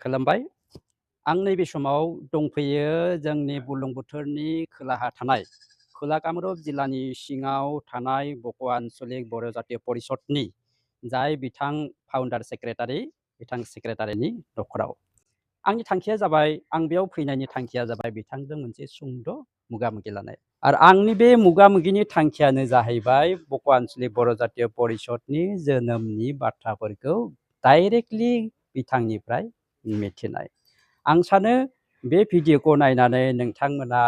खुलुमबाय आं नैबे समाव दंफैयो जोंनि बुरलुंबुथुरनि खोलाहा थानाय खोला कामरुप जिल्लानि सिङाव थानाय बक' आन्चलिक बर' जातीय परिषदनि जाय बिथां फाउन्डार सेक्रेटारि बिथां सेक्रेटारिनि न'खराव आंनि थांखिया जाबाय आं बेयाव फैनायनि थांखिया जाबाय बिथांजों मोनसे सुंद' मोगा-मोगि लानाय आरो आंनि बे मोगा-मोगिनि थांखियानो जाहैबाय बक' आन्चलिक बर' जातीय परिषदनि जोनोमनि बाथ्राफोरखौ डाइरेक्टलि बिथांनिफ्राय मिथिनाय आं सानो बे भिडिअखौ नायनानै नोंथांमोना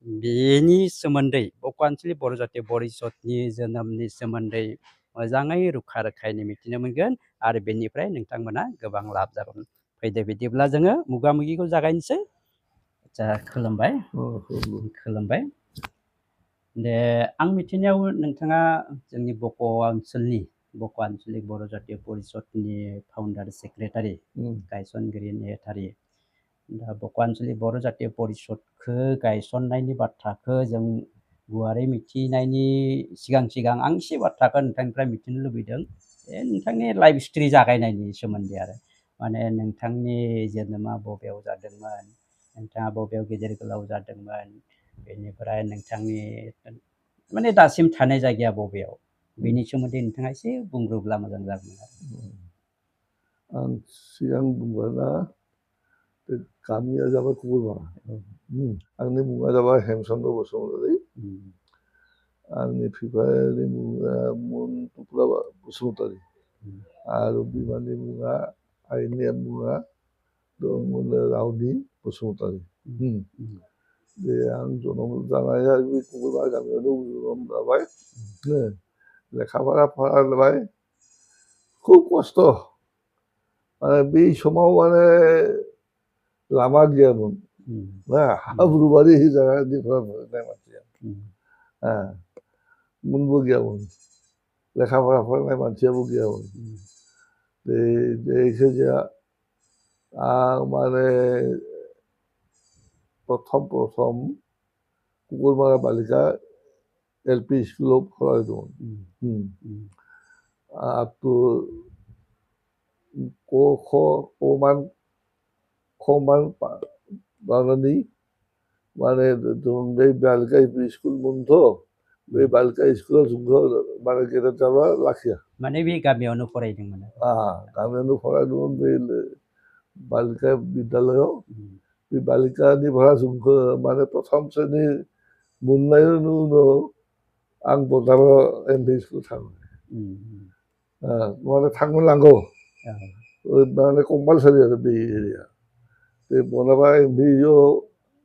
बेनि सोमोन्दै बक' आन्चलिक बर' जातीय परिषदनि जोनोमनि सोमोन्दै मोजाङै रोखा-रोखायै मिथिनो मोनगोन आरो बेनिफ्राय नोंथांमोना गोबां लाब जागोन फैदो बिदिब्ला जोङो मोगा-मोगिखौ जागायनोसै खुलुमबाय खुलुमबाय दे आं मिथिनायाव नोंथाङा जोंनि बक' आन्चलिक बर' जातीय परिषदनि फाउन्डार सेक्रेटारि गायसनगिरि नेहाथारि दा बक' आन्चलिक बर' जातीय परिषदखौ गायसननायनि बाथ्राखौ जों गुवारै मिथिनायनि सिगां आं एसे बाथ्राखौ नोंथांनिफ्राय मिथिनो लुबैदों नोंथांनि लाइफ हिस्ट्रि जागायनायनि सोमोन्दै आरो माने नोंथांनि जोनोमा बबेयाव जादोंमोन नोंथाङा बबेयाव गेदेर गोलाव जादोंमोन बेनिफ्राय नोंथांनि माने दासिम थानाय जायगाया बबेयाव बेनि सोमोन्दै नोंथाङा एसे बुंग्रोब्ला मोजां जागौमोन आं सिगां बुंबायना गामिया जाबाय कुकुरमारा आंनि मुङा जाबाय हेमचन्द्र बसुमतारी आंनि बिफानि मुङा मन्टुप्रा बसुमतारी आरो बिमानि मुङा आइनि मुङा दंमोन रावनि बसुमतारी बे आं जोनोम जानाया बे कुकुरमारा गामियावनो जोनोम जाबाय लेखा-फरा फरायबाय खुब खस्थ' माने बे समाव माने लामा गैयामोन ना हाब्रुबारि जायगानिफ्राय फैनाय मानसिया मोनबो गैयामोन लेखा-फरा फरायनाय मानसियाबो गैयामोन जायखिजाया आं माने प्रथम कुकुरमारा बालिका LP स्कुलाव फरायदोंमोन up to खमान माबानि माने बे बालिका LP स्कुल मोनथ' बे बालिका स्कुलाव जोंखौ माने गेदेर जाबा लाखिया माने बे गामियावनो फरायदोंमोन गामियावनो फरायदोंमोन बे बालिका बिद्यालयाव बे बालिकानिफ्राय जोंखौ माने प्रथम श्रेणी मोननायनि उनाव आं बरदाराव MP स्कुल थाङो माने थांनो माने कम्पालसारि आरो बे एरिया बे बरदारा MPआव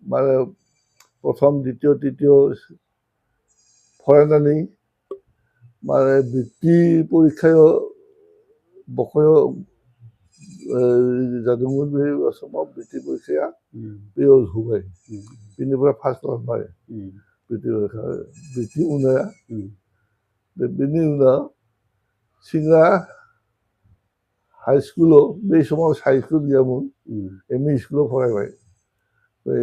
माने प्रथम द्वितीय तृतीय फरायनानै माने बृत्ति परीक्षायाव बक'याव जादोंमोन बे समाव बृत्ति परीक्षाया बेयाव होबाय बेनिफ्राय पास खालामबाय बृत्ति उनाया बेनि उनाव सिंगा हाई स्कुलाव बे समाव साइस्कुल गैयामोन ME स्कुलाव फरायबाय बै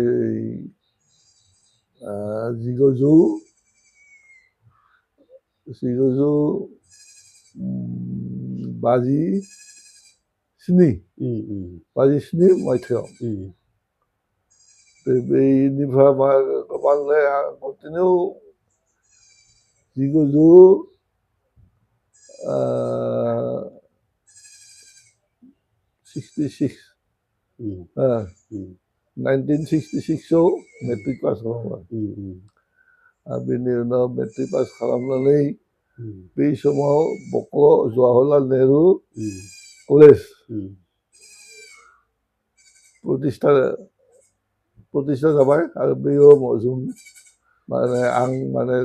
1957 मायथाइयाव बेनिफ्राय गोबांलाय कन्टिनिउ 1966 आव मेट्रिक पास खालामबाय आरो बेनि उनाव मेट्रिक पास खालामनानै बे समाव बक' जवाहरलाल नेहरु कलेज प्रतिष्ठा जाबाय आरो बेयाव जों माने आं माने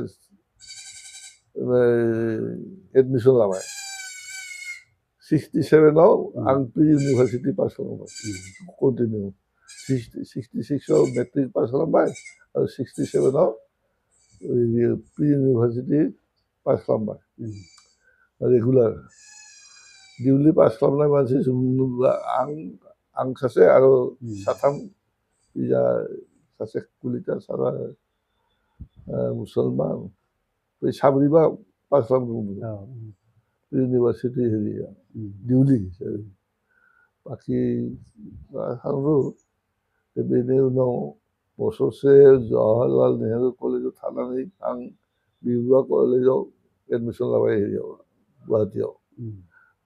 एडमिसन लाबाय 67 आव आं प्रि इउनिभार्सिटि पास खालामबाय कन्टिनिउ 66 आव मेट्रिक पास खालामबाय आरो 67 आव प्रि इउनिभार्सिटि पास खालामबाय रेगुलार डिउलि पास खालामनाय मानसि आं सासे आरो साथाम सासे कुलिटार सारा मुसलमान बे साब्रैबा पास खालामदोंमोन इउनिभार्सिटि एरिया डिउलि बाखि थांरो बेनि उनाव बोसोरसे जवाहरलाल नेहरू कलेजाव थानानै आं बिबुआ कलेजाव एडमिसन लाबाय गुवाहाटीयाव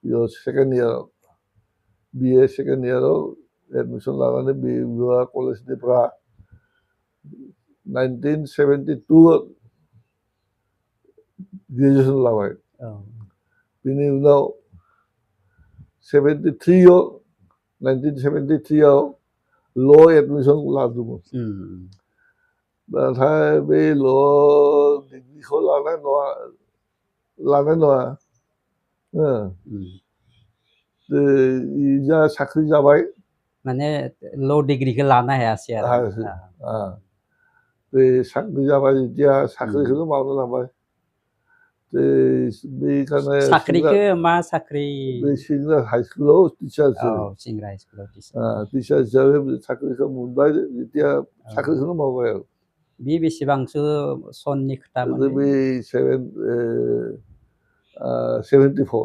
बेयाव सेकेन्ड इयाराव BA सेकेन्ड इयाराव एडमिसन लानानै बिबुआ कलेजनिफ्राय 1972 ग्रेजुएसन लाबाय बेनि उनाव 1973 आव ल' एडमिसन लादोंमोन नाथाय बे ल' डिग्रिखौ लानाय नङा जा साख्रि जाबाय माने ल' डिग्रीखौ लानो हायासै आरो बे साख्रि जाबाय जेथिया साख्रिखौनो मावनो लाबाय बेखायनो साख्रिखौ मा साख्रि बे सिंग्रा हाइ स्कुलाव टिचार सिंग्रा हाइ स्कुलाव टिचार हिसाबै साख्रिखौ मोनबाय जेथिया साख्रिखौनो मावबाय आरो बे बेसेबांसो सननि खोथामोन बे 74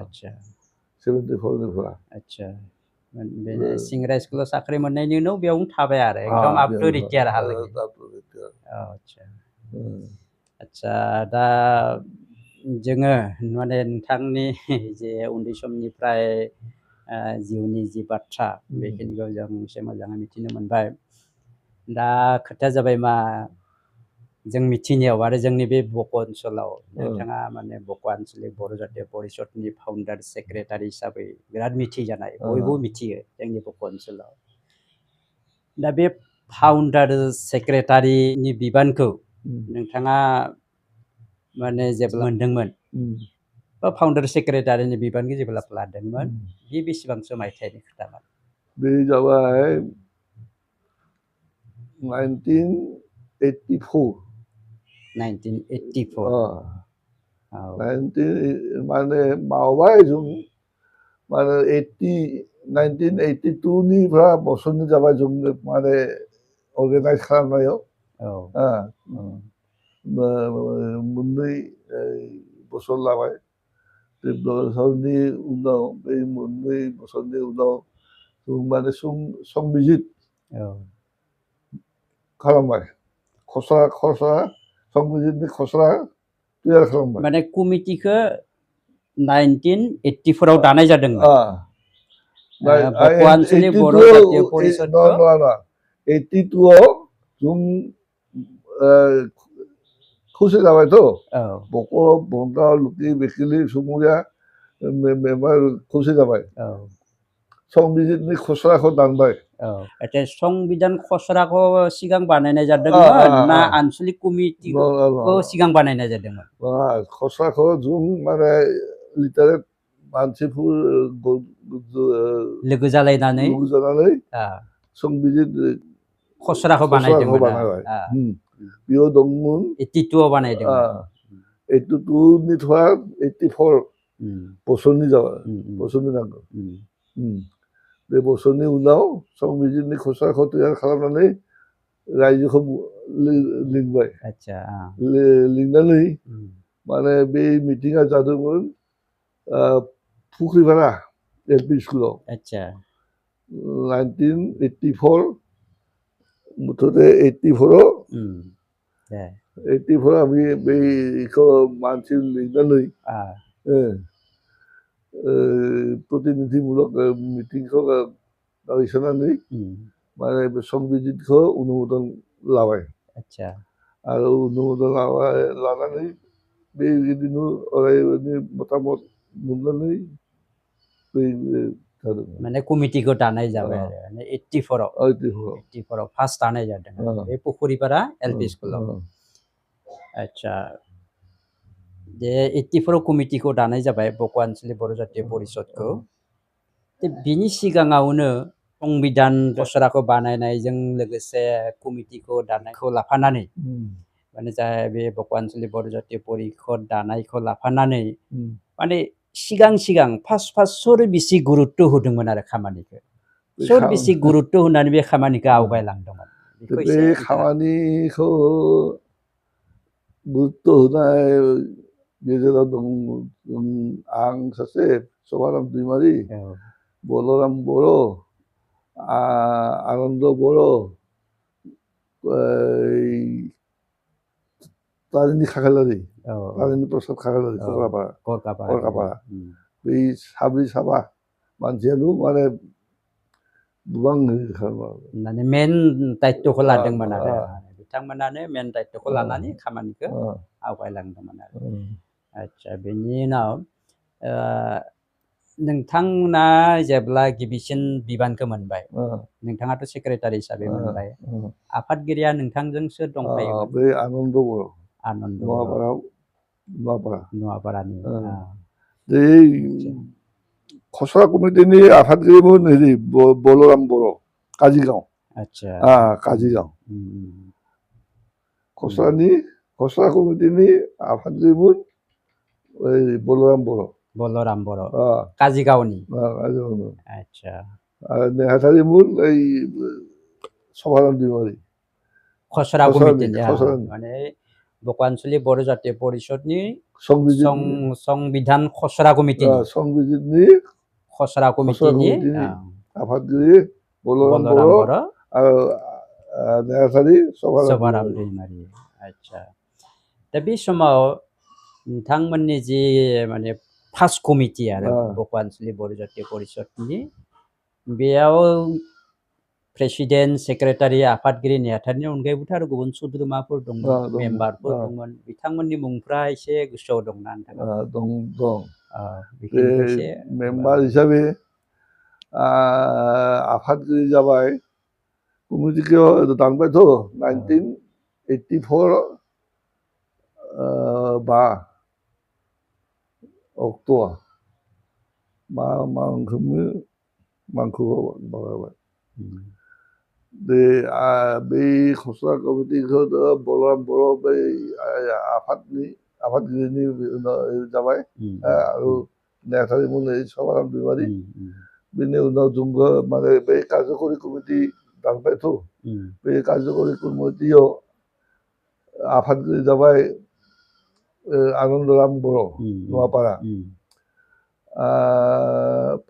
आच्छा 74 निफ्राय आच्छा बे सिंग्रा स्कुलाव साख्रि मोननायनि उनाव बेयावनो थाबाय आरो एकदम आप टु रिटायार हालागै आच्छा आच्छा दा जोङो माने नोंथांनि जे उन्दै समनिफ्राय जिउनि जि बाथ्रा बेखिनिखौ जों एसे मोजाङै मिथिनो मोनबाय दा खोथाया जाबाय मा जों मिथिनायाव आरो जोंनि बे बक' ओनसोलाव नोंथाङा माने बक' आन्चलिक बर' जातीय परिषदनि फाउन्डार सेक्रेटारि हिसाबै बिराद मिथिजानाय बयबो मिथियो जोंनि बक' ओनसोलाव दा बे फाउन्डार सेक्रेटारिनि बिबानखौ नोंथाङा माने जेब्ला मोनदोंमोन बा फाउन्डार सेक्रेटारिनि बिबानखौ जेब्ला लादोंमोन बे बेसेबांसो मायथाइनि खोथामोन बे जाबाय 1984 माने मावबाय जों माने 1982 निफ्राय बोसोरनि जाबाय जों माने अर्गानाइज खालामनायाव मोननै बोसोर लाबाय बे बोसोरनि उनाव बे मोननै बोसोरनि उनाव जों माने संबिजित खालामबाय खसरा संबिजितनि खसरा तैयार खालामबाय माने कमिटिखौ 1984 आव दानाय जादोंमोन बक' आन्चलिक बर' जातीय परिषदखौ 82 आव जों खौसे जाबायथ' बक' बंगा लुकि बेखिलि सुमुरिया मेम्बार खौसे जाबाय संबिजितनि खसराखौ दानबाय संबिधान खसराखौ सिगां बानायनाय जादोंमोन ना आन्चलिक कमिटिखौ सिगां बानायनाय जादोंमोन खसराखौ जों माने लिटारेट मानसिफोर लोगो जालायनानै संबिजित खसराखौ बानायदोंमोन बेयाव दंमोन 82 आव बानायदोंमोन 82 निफ्राय 84 बोसोरनि जाबाय बोसोरनि नांगौ बे बोसोरनि उनाव संबिजितनि खसराखौ तैयार खालामनानै रायजोखौ लिंबाय लिंनानै माने बे मिटिङा जादोंमोन फुख्रिपारा LP स्कुलाव 1984 मुथते 84 আমি बेखौ मानसि लिंनानै प्रतिनिधिमूलक मिटिंखौ गायसननानै माने बे संबिजितखौ अनुमोदन लाबाय आरो अनुमोदन लानानै बेबायदिनो अरायनि मतामत मोननानै माने कमिटिखौ दानाय जाबाय आरो 84 आव फार्स्ट दानाय जादों बे पुखुरिपारा LP स्कुलाव आच्छा जे 84 कमिटिखौ दानाय जाबाय बक' आन्चलिक बर' जातीय परिषदखौ बिनि सिगाङावनो संबिधान खसराखौ बानायनायजों लोगोसे कमिटिखौ दानायखौ लाफानानै माने जाय बे बक' आन्चलिक बर' जातीय परिषद दानायखौ लाफानानै माने सिगां फार्स्ट सोर बेसि गुरुत्त होदोंमोन आरो खामानिखौ सोर बेसि गुरुत्त होनानै बे खामानिखौ आवगायलांदोंमोन बे खामानिखौ गुरुत्त होनाय गेजेराव दं आं सासे सभाराम दैमारि বলরাম বড়ো, আনন্দ বড়ো, এই তারিণী খাখালারি, তারিণী প্রসাদ খাখালারি, করকাপাড়া बै साब्रै साबा मानसियानो माने गोबां माने मेन दायित्वखौ लादोंमोन आरो बिथांमोनानो मेन दायित्वखौ लानानै खामानिखौ आवगायलांदोंमोन आरो आदसा बेनि उनाव नोंथांमोना जेब्ला गिबिसिन बिबानखौ मोनबाय नोंथाङाथ' सेक्रेटारि हिसाबै मोनबाय आफादगिरिया नोंथांजोंसो दंफायोमोन बै आनन्द बर' नवापारानि खसरा कमिटिनि आफादगिरिमोन हेरि बलराम बर' काजिगाव काजिगाव खसरा कमिटिनि आफादगिरिमोन बलराम बर' काजिगावनि आदसा नेहाथारिमोन ओइ सभाराम दैमारि खसरा कमिटिनि माने बक' आनसलिक बर' जातीय परिषदनि संबिधान खसरा कमिटिनि खसरा कमिटिनि आफादगिरि बलराम बर' आरो नेहाथारि सभाराम दैमारि आदसा दा बे समाव नोंथांमोननि जि माने फार्स्ट कमिटि आरो बक' आनसलिक बर' जातीय परिषदनि बेयाव प्रेसिडेन्ट सेक्रेटारि आफादगिरि नेहाथारिनि अनगायैबोथ' आरो गुबुन सोद्रोमाफोर दंमोन मेम्बारफोर दंमोन बिथांमोननि मुंफ्रा एसे गोसोआव दंना नोंथाङा दं एसे मेम्बार हिसाबै आफादगिरि जाबाय कमिटिखौ दानबायथ' 1984 बा अक्ट'आ मांखौ माबाबाय बै खसरा कमिटिखौ बलराम बर' बै आफादगिरिनि जाबाय आरो नेहाथारिमोन सभाराम दैमारि बेनि उनाव जोंबो माने बै कार्यकरि कमिटि दानबायथ' बे कार्यकरि कमिटियाव आफादगिरि जाबाय आनन्दराम बर' नवापारा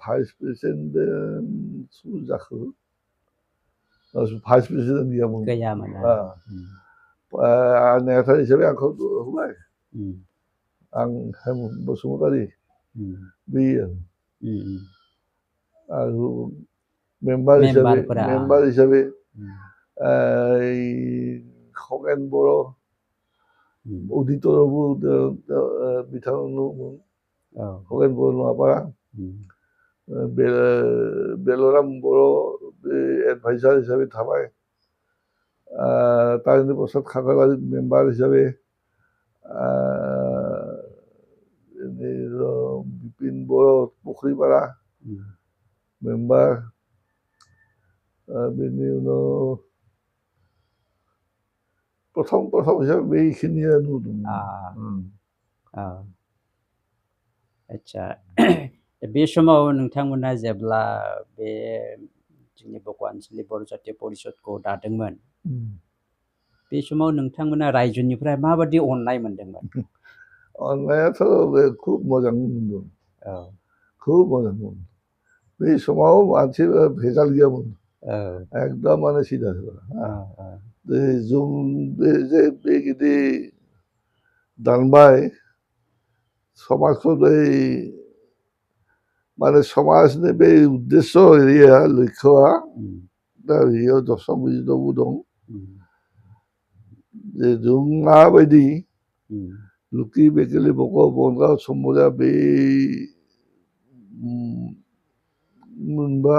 भाइस प्रेसिडेन्ट जाखो भाइस प्रेसिडेन्ट गैयामोन नेहाथारि हिसाबै आंखौ होबाय आं हेम बसुमतारी बे आरो मेम्बार हिसाबै खगेन बर' अडिटरबो बिथांमोन खगेन बर' नवापारा बेलराम बर' एडभाइजार हिसाबै थाबाय तारिणी प्रसाद खाखालारि मेम्बार हिसाबै बिपिन बर' पुख्रिपारा मेम्बार बेनि उनाव प्रथम हिसाबै बेखिनियानो दं आदसा बे समाव नोंथांमोना जेब्ला बे जोंनि बक' आनसलिक बर' जातीय परिषदखौ दादोंमोन बे समाव नोंथांमोना रायजोनिफ्राय माबायदि अननाय मोनदोंमोन अननायाथ' खुब मोजां मोनदों खुब मोजां मोनदों बे समाव मानसि भेजाल गैयामोन एकदमानो सिदा जों बेगिदि दानबाय समाजखौ माने समाजनि बे उद्देश्य एरिया लक्ष्यआ दा बेयाव दर्शन बुजिदबो दं जे जों माबायदि लुखि बेकेलि बक' बनगाव समबुरा बे मोनबा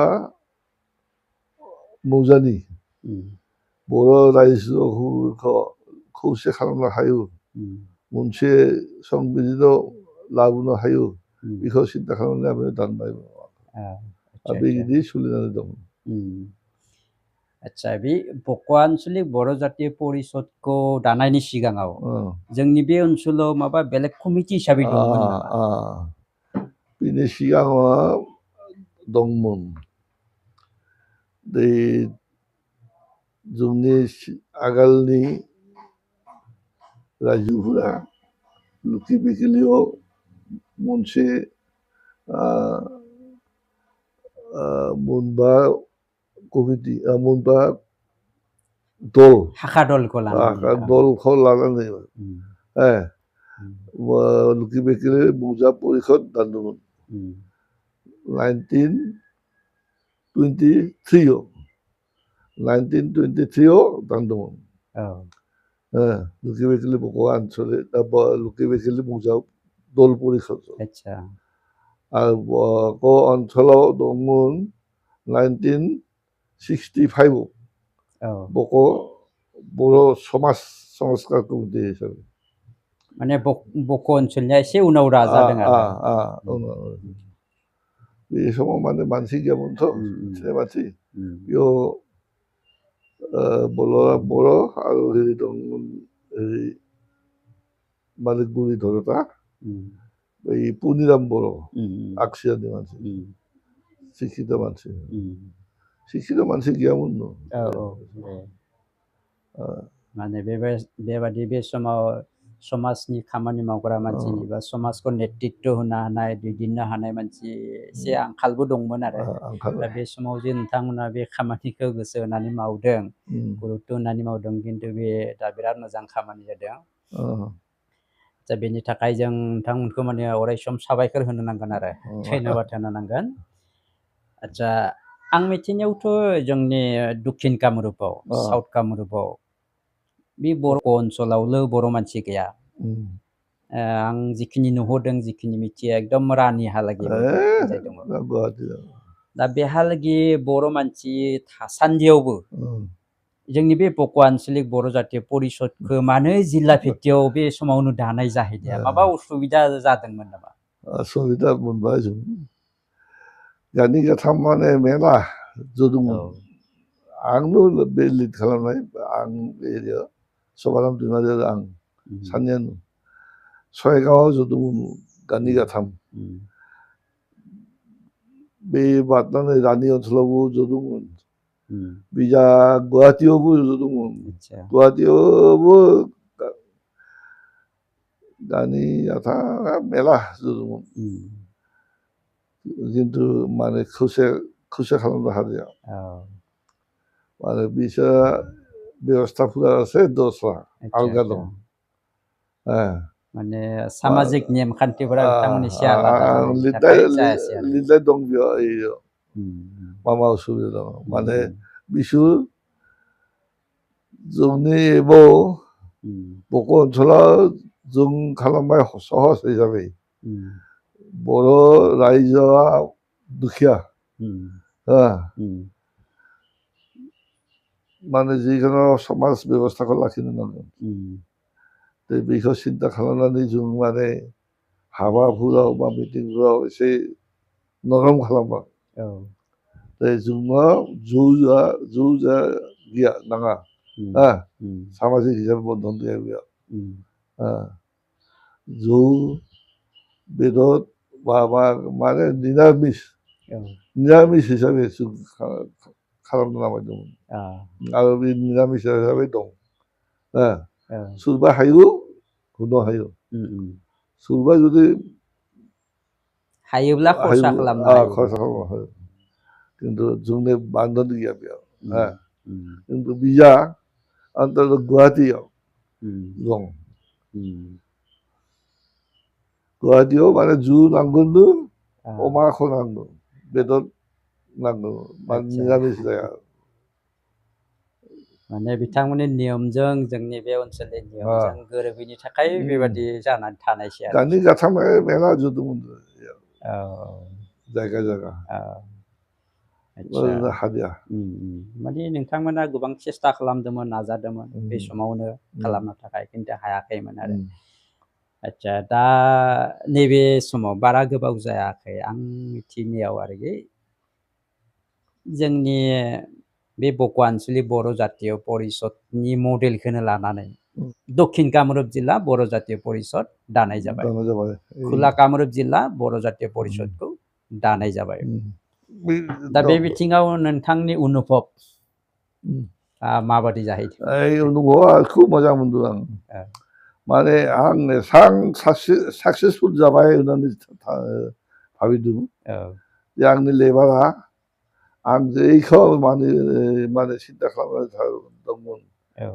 मौजानि बर' रायजोखौ खौसे खालामनो हायो मोनसे संबिजितआव लाबोनो हायो बेखौ सिन्था खालामनाया बे दानबाय बेबायदि सोलिनानै दं आदसा बे बक' आनसलिक बर' जातीय परिषदखौ दानायनि सिगाङाव जोंनि बे ओनसोलाव माबा बेलेग कमिटि हिसाबै दंमोन नामा बेनि सिगाङाव दंमोन जोंनि आगोलनि रायजोफोरा लुखि बेकेलियाव मोनसे Moonba committee, Moonba dol, Hakadolखौ लानानै दलखौ लानानै लुखि बेकिले मौजा परिषद दादोंमोन 1923 दादोंमोन लुखि बेकिले बक' आनसलिक लुखि बेकिले मौजा दल परिषद आरो बक' ओनसोलाव दंमोन 1965 बक' बर' समाज संस्कार कमिटि हिसाबै माने बक' ओनसोलनिया एसे उनाव जादों आरो बे समाव माने मानसि गैयामोनथ' मिथिनाय मानसि बेयाव बर' आरो हेरि दंमोन हेरि मालिकगुरि धरता बै पुनिराम बर' आगसियानि मानसि शिक्षित मानसि गैयामोन माने बेबादि बे समाव समाजनि खामानि मावग्रा मानसि बा समाजखौ नेतृत्व होनो हानाय दैदेननो हानाय मानसि एसे आंखालबो दंमोन आरो दा बे समाव जे नोंथांमोना बे खामानिखौ गोसो होनानै मावदों गुरुत्व होनानै मावदों खिन्थु बे दा बिराद मोजां खामानि जादों दा बेनि थाखाय जों नोंथांमोनखौ माने अरायसम साबायखर होनो नांगोन आरो धन्यबाद होनो नांगोन आच्छा आं मिथिनायावथ' जोंनि दक्षिण कामरुपाव साउथ कामरुपाव बे बर' ओनसोलावल' बर' मानसि गैया आं जिखिनि नुहरदों जिखिनि मिथियो एकदम रानिहालागै दङ दा बेहालागै बर' मानसि थासान्दियावबो जोंनि बे बक' आनसलिक बर' जातीय परिषदखौ मानो जिल्ला भित्तियाव बे समावनो दानाय जाहैदिया माबा उसुबिदा जादोंमोन नामा असुबिदा मोनबाय जों गानि गाथाम माने मेला जदोंमोन आंनो बे लिड खालामनाय आं एरियायाव सभाराम दैमारि आं सानैयानो सयगावआव जदोंमोन गानि गाथाम बे बारनानै रानि ओनसोलावबो जदोंमोन बिजा गुवाहाटीयावबो जदोंमोन गुवाहाटीयावबो गानि गाथा मेला जदोंमोन खिन्थु माने खौसे खालामनो हादिया माने बिसोर बेबस्थाफोरा एसे दस्रा आलगा दं माने सामाजिक नेमखान्थिफोरा बिथांमोननि एसे आलादा जानायनि थाखाय जायासै आरो लिरनाय दं बेयाव मामा उसुबिदा दं माने बिसोर जोंनि बक' ओनसोलाव जों खालामबाय सहज हिसाबै बर' रायजोआ दुखिया माने जिखुनु समाज बेबस्थाखौ लाखिनो नांगोन बेखौ सिन्था खालामनानै जों माने हाबाफोराव बा मिटिंफोराव एसे नरम खालामबाय जोंनाव जौजा गैया नाङा सामाजिक हिसाबै बन्धन गैया बेयाव जौ बेदर माने निरामिस हिसाबै खालामनो नामायदोंमोन आरो बे निरामिस हिसाबै दं सोरबा हायो होनो हायो सोरबा जुदि हायोब्ला खरसा खालामनो हायो खिन्थु जोंनि बान्धन गैया बेयाव खिन्थु बिजा आन्दार गुवाहाटीयाव दं गुवाहाटीयाव माने जौ नांगोननो अमाखौ नांगौ बेदर नांगौ माने निरामिस जाया माने बिथांमोननि नियमजों जोंनि बे ओनसोलनि नियमजों गोरोबैनि थाखाय बेबादि जानानै थानायसै आरो गानि गाथाम मेला जदोंमोन जायगा हादिया माने नोंथांमोना गोबां सेस्था खालामदोंमोन नाजादोंमोन बे समावनो खालामनो थाखाय खिन्थु हायाखैमोन आरो आच्छा दा नैबे समाव बारा गोबाव जायाखै आं मिथिनायाव आरोखि जोंनि बे बक' आनसलिक बर' जातीय परिषदनि मडेलखौनो लानानै दक्षिण कामरुप जिल्ला बर' जातीय परिषद दानाय जाबाय खोला कामरुप जिल्ला बर' जातीय परिषदखौ दानाय जाबाय दा बे बिथिङाव नोंथांनि अनुभब माबादि जाहैदों अनुभबआ खुब मोजां मोनदों आं माने आं साक्सेसफुल जाबाय होननानै भाबिदोंमोन जे आंनि लेबारा आं जेखौ माने सिन्था खालामनानै थादोंमोन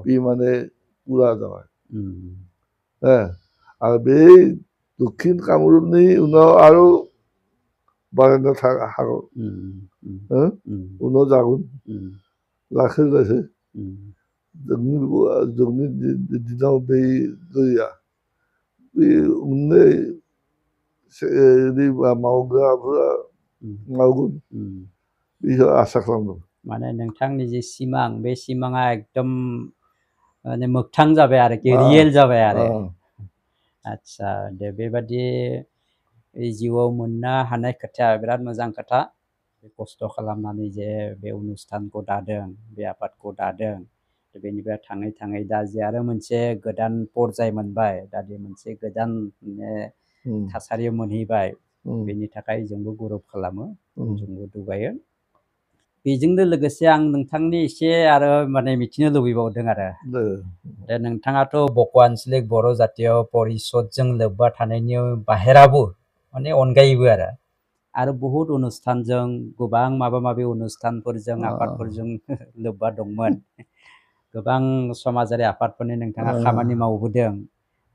बे माने पुरा जाबाय आरो बे दक्षिण कामरुपनि उनाव आरो बारायनो हागौ उनाव जागोन लासै लासै जोंनि दिनाव बे गैया बे उन्दै मावग्राफोरा मावगोन बेखौ आसा खालामदों माने नोंथांनि जे सिमां बे सिमाङा एकदम माने मोगथां जाबाय आरोखि रियेल जाबाय आरो आच्छा दे बेबादि जिउआव मोननो हानाय खोथाया बिराद मोजां खोथा खस्थ' खालामनानै जे बे अनुष्ठानखौ दादों बे आफादखौ दादों बेनिफ्राय थाङै थाङै दा जे आरो मोनसे गोदान पर्याय मोनबाय दा बे मोनसे गोदान थासारियाव मोनहैबाय बेनि थाखाय जोंबो गौरब खालामो जोंबो दुगायो बेजोंनो लोगोसे आं नोंथांनि एसे आरो माने मिथिनो लुबैबावदों आरो दा नोंथाङाथ' बक' आन्चलिक बर' जातीय परिषदजों लोब्बा थानायनि बाहेराबो माने अनगायैबो आरो बहुत अनुष्ठानजों गोबां माबा माबि अनुष्ठानफोरजों आफादफोरजों लोब्बा दंमोन गोबां समाजारि आफादफोरनि नोंथाङा खामानि मावबोदों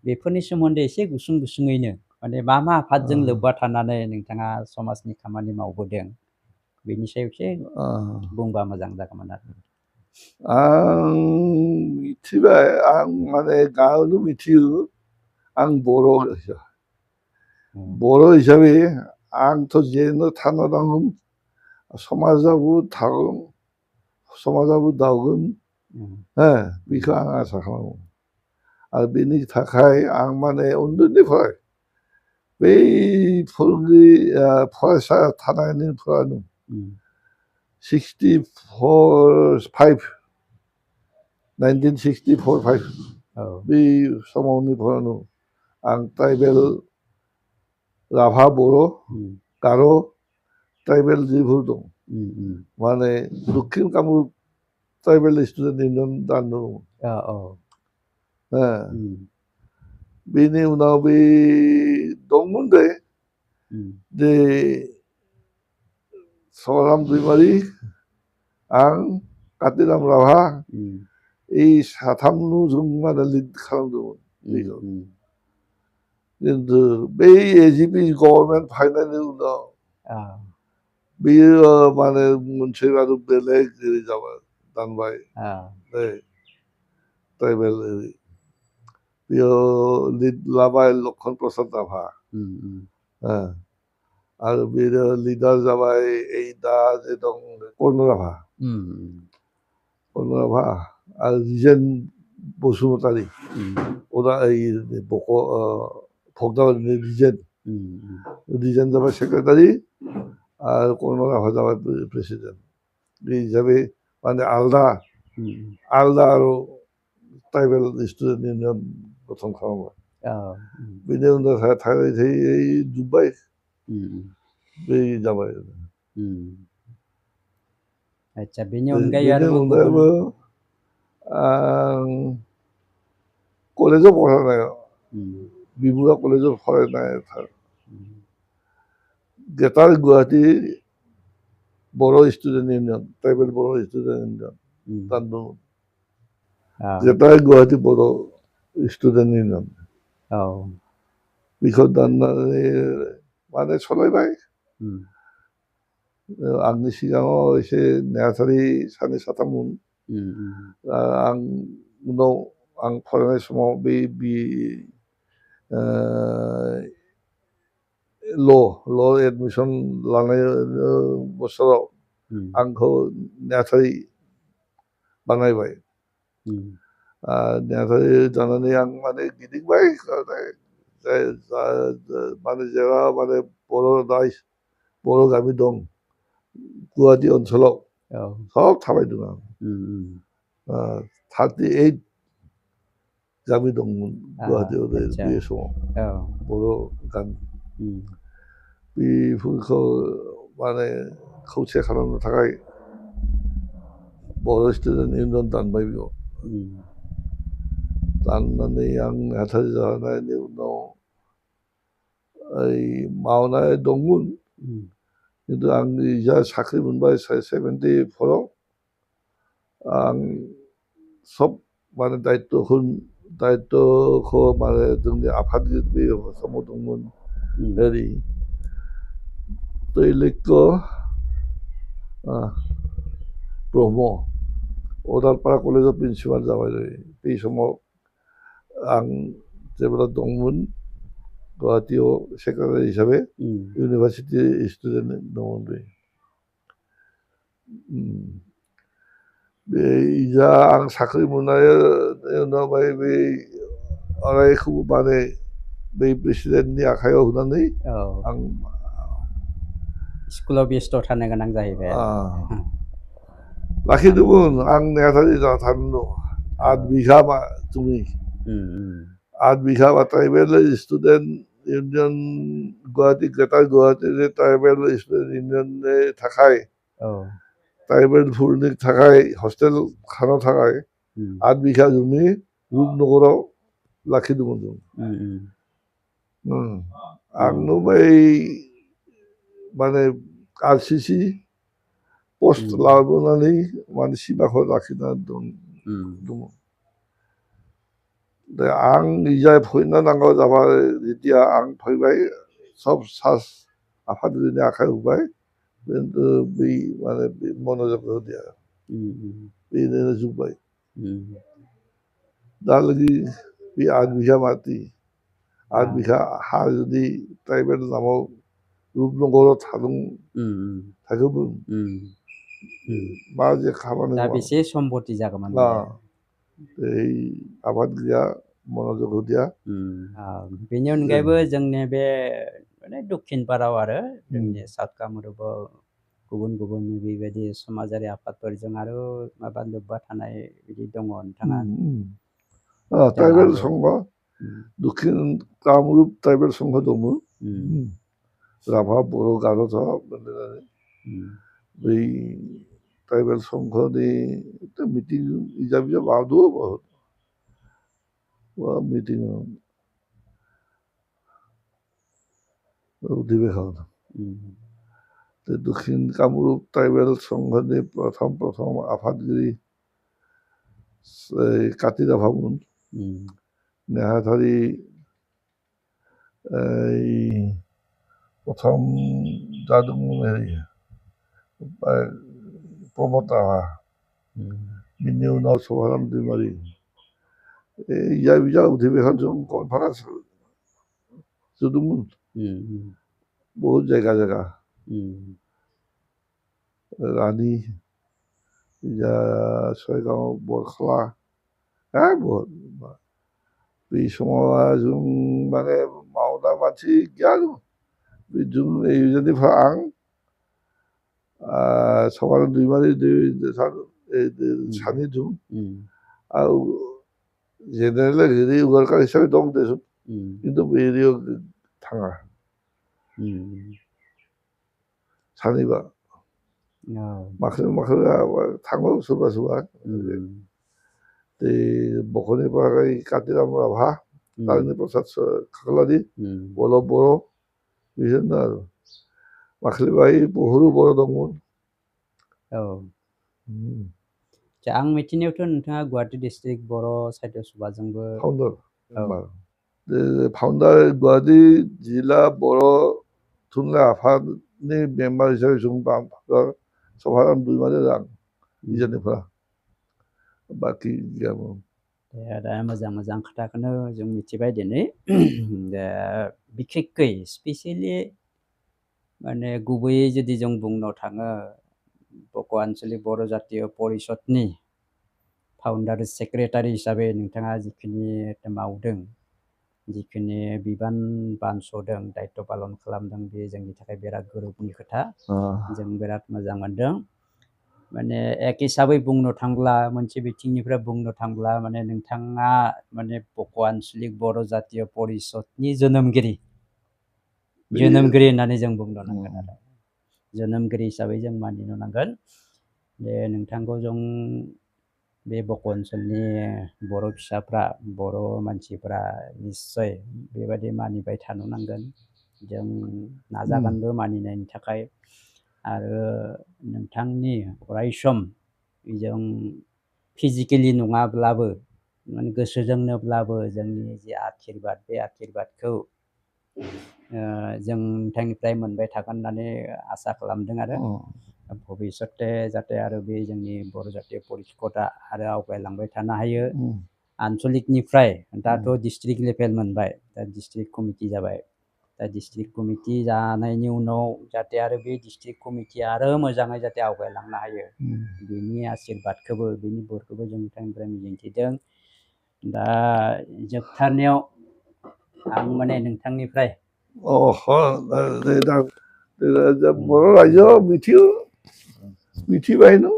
बेफोरनि सोमोन्दै एसे गुसुङैनो माने मा आफादजों लोब्बा थानानै नोंथाङा समाजनि खामानि मावबोदों बेनि सायाव एसे बुंबा मोजां जागौमोन आरो आं मिथिबाय आं माने गावनो मिथियो आं बर' हिसाबै आंथ' जेनो थानो नांगोन समाजावबो थागोन समाजाबो दावगोन बेखौ आं आसा खालामो आरो बेनि थाखाय आं माने उन्दैनिफ्राय बै फरायसा थानायनिफ्रायनो 1964-5 बे समावनिफ्रायनो आं ट्राइबेल राभा बर' गार' ट्राइबेल जिफोर दं माने दक्षिण कामरुप ट्राइबेल स्टुडेन्ट इउनियन दानो बेनि उनाव बे दंमोन दे सराम दैमारि आं कातिराम राभा এই साथामनो जों माने लिड खालामदोंमोन बेखौ खिन्थु बै एजिपि गभर्नमेन्ट फायनायनि उनाव बेयो माने मोनसे आरो बेलेग जाबाय दानबाय ट्राइबेल बेयाव लिड लाबाय लक्षण प्रसाद राभा आरो बेयो लिडार जाबाय এই दा जे दं कर्ण राभा आरो रिजेन बसुमतारी भगदाबारिनि रिजेन जाबाय सेक्रेटारि आरो कर्ण राभा जाबाय प्रेसिडेन्ट बे हिसाबै माने आलदा आरो ट्राइबेल स्टुडेन्ट इउनियन गठन खालामबाय बेनि उनाव थायै जोब्बाय बे जाबाय आच्छा बेनि अनगायैबो आं कलेजाव फरायनायाव बिमुरा कलेजाव फरायनाय गेटार गुवाहाटि बर' स्टुडेन्ट इउनियन ट्राइबेल बर' स्टुडेन्ट इउनियन दानदोंमोन गेटार गुवाहाटि बर' स्टुडेन्ट इउनियन बेखौ दाननानै माने सलायबाय आंनि सिगाङाव एसे नेहाथारि सानै साथाममोन आं उनाव आं फरायनाय समाव बे ल' एडमिसन लानाय बोसोराव आंखौ नेहाथारि बानायबाय नेहाथारि जानानै आं माने गिदिंबाय माने जेराव माने बर' गामि दं गुवाहाटि ओनसोलाव सब थाबायदों आं 38 गामि दंमोन गुवाहाटियाव बे समाव बर' गामि बेफोरखौ माने खौसे खालामनो थाखाय बर' स्टुडेन्ट इउनियन दानबाय बेयाव दाननानै आं नेहाथारि जानायनि उनाव मावनाय दंमोन खिन्थु आं इजा साख्रि मोनबाय 74 आं सब माने दायित्वखौ माने जोंनि आफादगिरि बे समाव दंमोन ओरै दैलैक्य ब्रह्म अदालपारा कलेजाव प्रिन्सिपाल जाबाय बे समाव आं जेब्ला दंमोन गुवाहाटीयाव सेक्रेटारि हिसाबै इउनिभार्सिटि स्टुडेन्ट दंमोन बे इजा आं साख्रि मोननाय उनाव बे अरायखौबो माने बै प्रेसिडेन्टनि आखायाव होनानै आं स्कुलाव बेस्थ' थानो गोनां जाहैबाय लाखिदोंमोन आं नेहाथारि जाना थानो 8 बिघा जमी 8 bigha tribal student union Guwahati greater Guwahati tribal student इउनियननि थाखाय ट्राइबेलफोरनि थाखाय हस्टेल खानो थाखाय 8 बिघा जमी रुपनगराव लाखिदोंमोन जों आंनो बै माने RCC पस्ट लाबोनानै माने सिमाखौ लाखिनानै दंमोन दा आं इजा फैनो नांगौ जाबाय जेथिया आं फैबाय सब सास आफादगिरिनि आखाइ होबाय खिन्थु बै माने मन'जग होदिया बेनो जोब्बाय दालागि बे 8 बिघा माटि 8 बिघा हा जुदि ट्राइबेल नामाव रुपनगराव थागौमोन मा जे खामानि दा बेसे सम्पति जागौमोन आफादगिरिया मन'जग होदिया बेनि अनगायैबो जोंनि बे माने दक्षिणपाराव आरो जोंनि साउथ कामरुपाव गुबुन गुबुन बेबायदि समाजारि आफादफोरजों आरो माबा लोब्बा थानाय बिदि दङ नोंथाङा ट्राइबेल संघ दक्षिण कामरुप ट्राइबेल संघ दंमोन राभा बर' गार' बै ट्राइबेल संघनि मिटिं इजा बिजा मावदो मिटिं अधिवेशन दक्षिण कामरुप ट्राइबेल संघनि प्रथम आफादगिरि काति राभामोन नेहाथारि प्रथम जादोंमोन प्रमद राभा बिनि उनाव सभाराम दैमारि इजा बिजा अधिवेशन जों कनफारेन्स जदोंमोन बहुत जायगा रानी इजा सयगाव बरखला बहुत बे समाव जों माने मावना मानसि गैया जों इजानिफ्राय आं सभाराम दैमारि सानै दं आरो जेनेरेल हेरि वार्कार हिसाबै दं देसुन खिन्थु बेयाव थाङा सानैबा माखासे थाङो सोरबा बख'निफ्राय कातिराम राभा तारिणी प्रसाद खाख्लारि बल्लभ बर' बिसोरनो आरो माखासे बाहाय बहुद बर' दंमोन आं मिथिनायावथ' नोंथाङा गुवाहाटी डिस्ट्रिक्ट बर' साहित्य सभाजोंबो फाउन्डार गुवाहाटी जिल्ला बर' थुनलाइ आफादनि मेम्बार हिसाबै जों सभाराम दैमारि आं इजानिफ्राय बाखि गैयामोन दा मोजां खोथाखौनो जों मिथिबाय दिनै बिखेककै स्पेसियेलि माने गुबैयै जुदि जों बुंनो थाङो बक' आन्चलिक बर' जातीय परिषदनि फाउन्डार सेक्रेटारि हिसाबै नोंथाङा जिखिनि मावदों जिखिनि बिबान बानस'दों दायित्व पालन खालामदों बे जोंनि थाखाय बिराद गौरबनि खोथा जों बिराद मोजां मोनदों माने एक हिसाबै बुंनो थांब्ला मोनसे बिथिंनिफ्राय बुंनो थांब्ला माने नोंथाङा माने बक' आन्चलिक बर' जातीय परिषदनि जोनोमगिरि होननानै जों बुंनो नांगोन आरो जोनोमगिरि हिसाबै जों मानिनो नांगोन जे नोंथांखौ जों बे बक' ओनसोलनि बर' फिसाफ्रा बर' मानसिफ्रा निस्सय बेबायदि मानिबाय थानो नांगोन जों नाजागोनबो मानिनायनि थाखाय आरो नोंथांनि अरायसम जों फिजिकेलि नङाब्लाबो माने गोसोजोंनोब्लाबो जोंनि जि आशीर्बाद बे आशीर्बादखौ जों नोंथांनिफ्राय मोनबाय थागोन होननानै आसा खालामदों आरो भबिष्यते जाहाथे आरो बे जोंनि बर' जातीय परिषदआ आरो आवगायलांबाय थानो हायो आनसलिकनिफ्राय दाथ' डिस्ट्रिक्ट लेभेल मोनबाय दा डिस्ट्रिक्ट कमिटि जाबाय दा डिस्ट्रिक्ट कमिटि जानायनि उनाव जाहाथे आरो बे डिस्ट्रिक्ट कमिटिया आरो मोजाङै जाहाथे आवगायलांनो हायो बिनि आशीर्बादखौबो बिनि बोरखौबो जों नोंथांनिफ्राय मिजिंथिदों दा जोबथारनायाव आं माने नोंथांनिफ्राय बर' रायजोआव मिथिबाय नों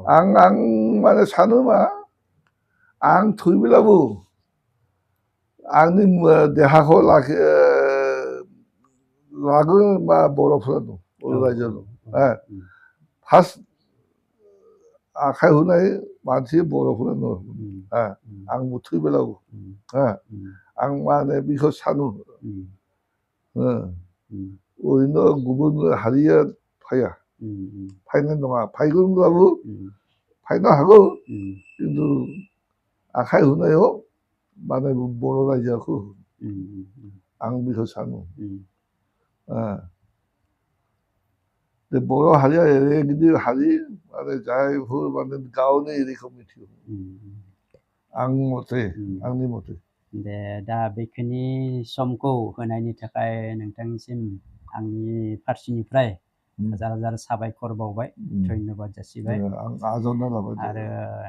आं माने सानो मा आं थैब्लाबो आंनि देहाखौ लागोन मा बर'फोरा दं बर' रायजोआव दं फार्स्ट आखाइ होनाय मानसि बर'फोरा दं आंबो थैब्लाबो आं माने बेखौ सानो ओरैनो गुबुन हारिया फैया फैनाय नङा फैगोनब्लाबो फैनो हागौ खिन्थु आखाइ होनायाव माने बर' रायजोखौ आं बेखौ सानो बर' हारिया ओरै गिदिर हारि माने जायफोर माने गावनि एरियाखौ मिथियो आंनि मथे दे दा बेखिनि समखौ होनायनि थाखाय नोंथांनिसिम आंनि फारसेनिफ्राय हाजार हाजार साबायखर बावबाय धन्यबाद जासिबाय आजावना लाबाय आरो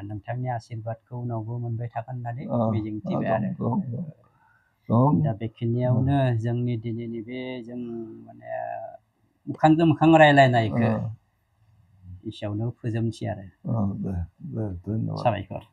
नोंथांनि आशीर्बादखौ उनावबो मोनबाय थागोन होननानै मिजिंथिबाय आरो दा बेखिनियावनो जोंनि दिनैनि बे जों माने मोखांजों मोखां रायलायनायखौ एसेयावनो फोजोबनोसै आरो दे धन्यबाद साबायखर